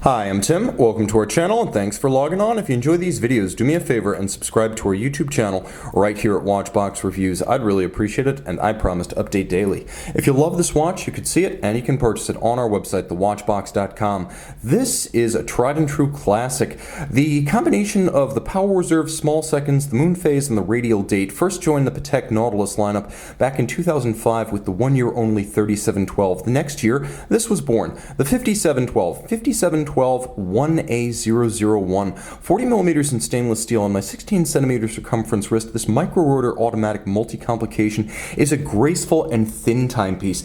Hi, I'm Tim. Welcome to our channel and thanks for logging on. If you enjoy these videos, do me a favor and subscribe to our YouTube channel right here at Watchbox Reviews. I'd really appreciate it, and I promise to update daily. If you love this watch, you could see it and you can purchase it on our website, thewatchbox.com. This is a tried and true classic. The combination of the Power Reserve Small Seconds, the Moon Phase, and the Radial Date first joined the Patek Nautilus lineup back in 2005 with the one-year-only 3712. The next year, this was born, the 5712. 1A-001, 40 millimeters in stainless steel on my 16 centimeter circumference wrist. This micro-rotor automatic multi-complication is a graceful and thin timepiece.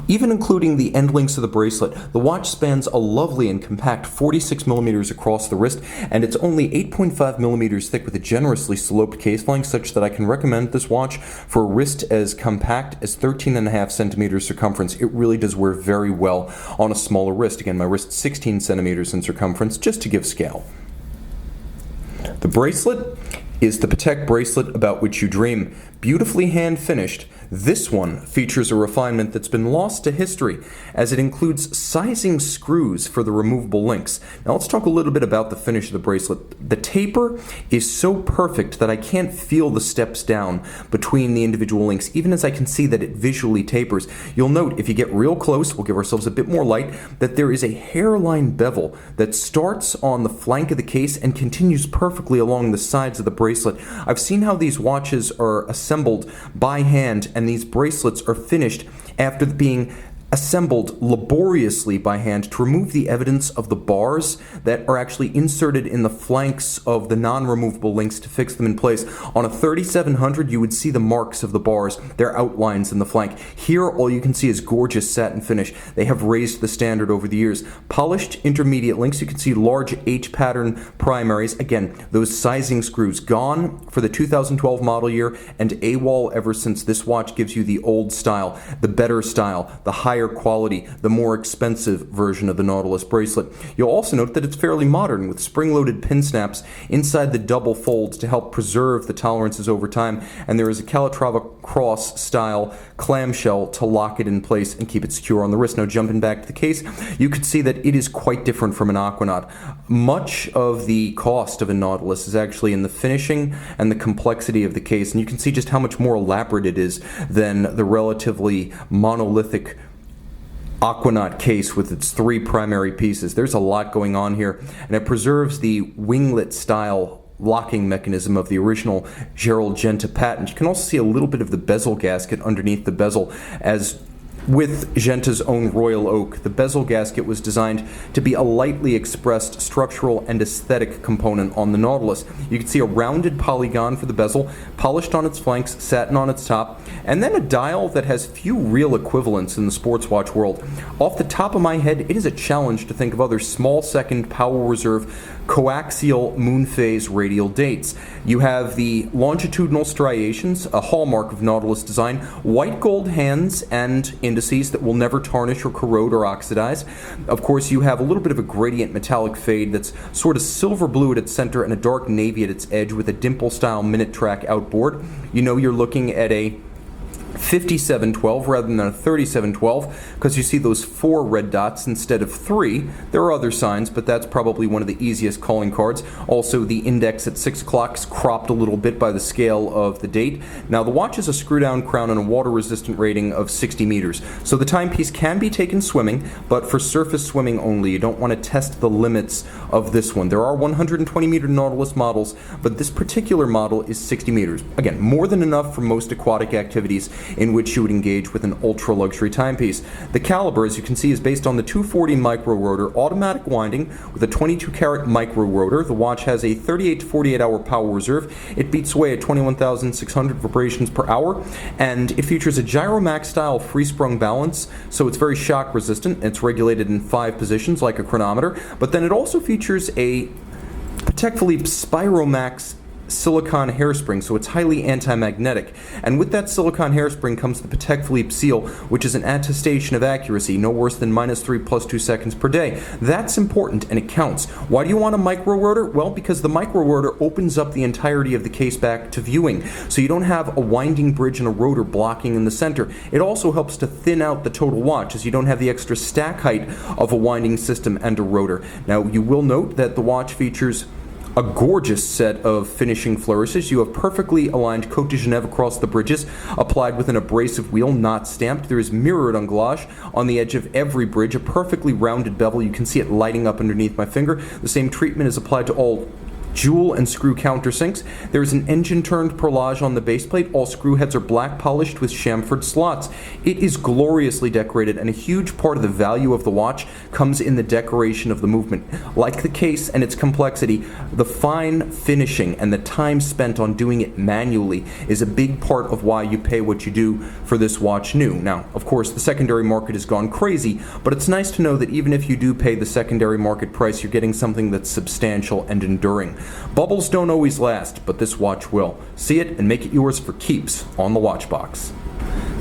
Even including the end links of the bracelet, the watch spans a lovely and compact 46 millimeters across the wrist, and it's only 8.5 millimeters thick with a generously sloped case flank, such that I can recommend this watch for a wrist as compact as 13.5 centimeters circumference. It really does wear very well on a smaller wrist. Again, my wrist 16 centimeters in circumference, just to give scale. The bracelet is the Patek bracelet about which you dream. Beautifully hand finished, this one features a refinement that's been lost to history, as it includes sizing screws for the removable links. Now let's talk a little bit about the finish of the bracelet. The taper is so perfect that I can't feel the steps down between the individual links, even as I can see that it visually tapers. You'll note, if you get real close, we'll give ourselves a bit more light, that there is a hairline bevel that starts on the flank of the case and continues perfectly along the sides of the bracelet. I've seen how these watches are assembled by hand, and these bracelets are finished after being assembled laboriously by hand to remove the evidence of the bars that are actually inserted in the flanks of the non-removable links to fix them in place. On a 3700, you would see the marks of the bars, their outlines in the flank. Here, all you can see is gorgeous satin finish. They have raised the standard over the years. Polished intermediate links, you can see large H-pattern primaries. Again, those sizing screws gone for the 2012 model year, and AWOL ever since. This watch gives you the old style, the better style, the higher quality, the more expensive version of the Nautilus bracelet. You'll also note that it's fairly modern, with spring-loaded pin snaps inside the double folds to help preserve the tolerances over time, and there is a Calatrava cross style clamshell to lock it in place and keep it secure on the wrist. Now, jumping back to the case, you can see that it is quite different from an Aquanaut. Much of the cost of a Nautilus is actually in the finishing and the complexity of the case, and you can see just how much more elaborate it is than the relatively monolithic Aquanaut case with its three primary pieces. There's a lot going on here, and it preserves the winglet style locking mechanism of the original Gerald Genta patent. You can also see a little bit of the bezel gasket underneath the bezel, as with Genta's own Royal Oak, the bezel gasket was designed to be a lightly expressed structural and aesthetic component on the Nautilus. You can see a rounded polygon for the bezel, polished on its flanks, satin on its top, and then a dial that has few real equivalents in the sports watch world. Off the top of my head, it is a challenge to think of other small second Power Reserve coaxial moon phase radial dates. You have the longitudinal striations, a hallmark of Nautilus design, white gold hands and indices that will never tarnish or corrode or oxidize. Of course, you have a little bit of a gradient metallic fade that's sort of silver blue at its center and a dark navy at its edge with a dimple style minute track outboard. You know you're looking at a 5712 rather than a 3712 because you see those 4 red dots instead of 3. There are other signs, but that's probably one of the easiest calling cards. Also, the index at 6 o'clock is cropped a little bit by the scale of the date. Now, the watch has a screw-down crown and a water-resistant rating of 60 meters, so the timepiece can be taken swimming, but for surface swimming only. You don't want to test the limits of this one. There are 120-meter Nautilus models, but this particular model is 60 meters. Again, more than enough for most aquatic activities in which you would engage with an ultra-luxury timepiece. The caliber, as you can see, is based on the 240 micro-rotor automatic winding with a 22-karat micro-rotor. The watch has a 38 to 48-hour power reserve. It beats away at 21,600 vibrations per hour, and it features a Gyromax-style free-sprung balance, so it's very shock-resistant. It's regulated in 5 positions like a chronometer, but then it also features a Patek Philippe Spiromax silicone hairspring, so it's highly anti-magnetic. And with that silicone hairspring comes the Patek Philippe seal, which is an attestation of accuracy, no worse than -3 + 2 seconds per day. That's important and it counts. Why do you want a micro rotor? Well, because the micro rotor opens up the entirety of the case back to viewing, so you don't have a winding bridge and a rotor blocking in the center. It also helps to thin out the total watch, as you don't have the extra stack height of a winding system and a rotor. Now, you will note that the watch features a gorgeous set of finishing flourishes. You have perfectly aligned Cote de Genève across the bridges, applied with an abrasive wheel, not stamped. There is mirrored anglage on the edge of every bridge, a perfectly rounded bevel. You can see it lighting up underneath my finger. The same treatment is applied to all jewel and screw countersinks. There is an engine-turned perlage on the base plate. All screw heads are black polished with chamfered slots. It is gloriously decorated, and a huge part of the value of the watch comes in the decoration of the movement. Like the case and its complexity, the fine finishing and the time spent on doing it manually is a big part of why you pay what you do for this watch new. Now, of course, the secondary market has gone crazy, but it's nice to know that even if you do pay the secondary market price, you're getting something that's substantial and enduring. Bubbles don't always last, but this watch will. See it and make it yours for keeps on the watch box.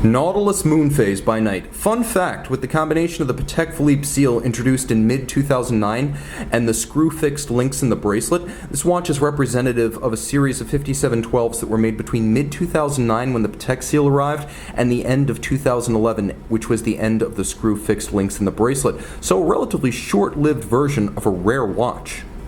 Nautilus moon phase by night. Fun fact, with the combination of the Patek Philippe seal introduced in mid-2009 and the screw-fixed links in the bracelet, this watch is representative of a series of 5712s that were made between mid-2009 when the Patek seal arrived and the end of 2011, which was the end of the screw-fixed links in the bracelet. So a relatively short-lived version of a rare watch.